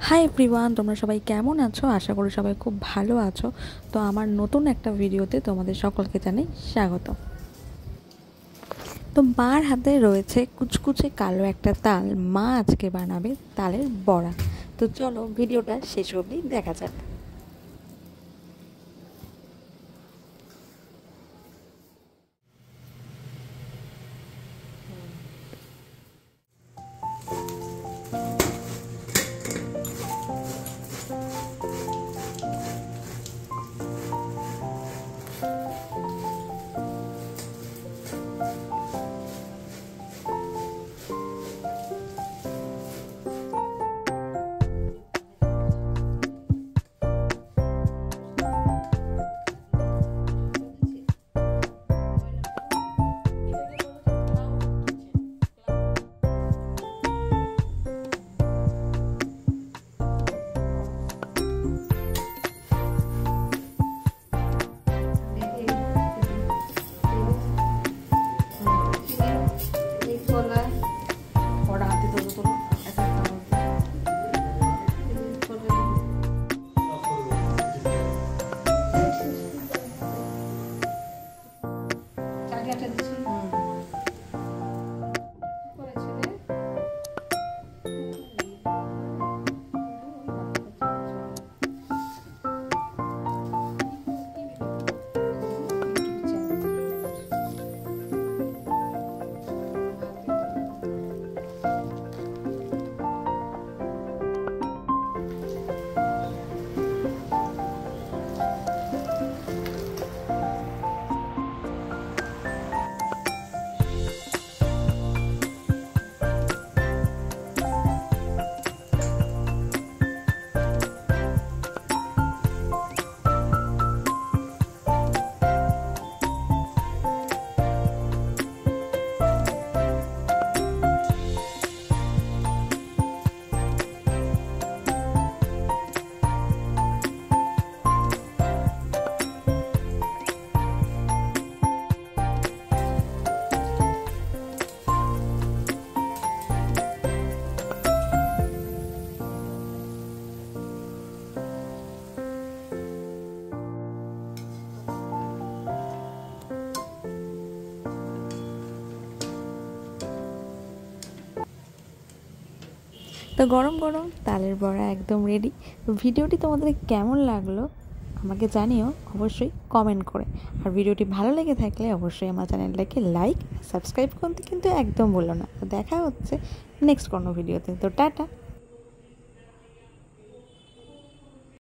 Hi everyone, তোমরা সবাই কেমন আছো? আশা করি সবাই খুব ভালো আছো। তো আমার নতুন একটা ভিডিওতে তোমাদের সকলকে জানাই স্বাগত। তো মার হাতে রয়েছে কুচকুচে কালো একটা তাল। মা আজকে বানাবে তালের বড়া। তো চলো ভিডিওটা শেষ অবধি দেখা যাক। তো গরম গরম তালের বড়া একদম রেডি। তো ভিডিওটি তোমাদের কেমন লাগলো আমাকে জানিও অবশ্যই কমেন্ট করে। আর ভিডিওটি ভালো লেগে থাকলে অবশ্যই আমার চ্যানেলটাকে লাইক সাবস্ক্রাইব করতে কিন্তু একদম ভুলো না। তো দেখা হচ্ছে নেক্সট কোনো ভিডিওতে। তো টাটা।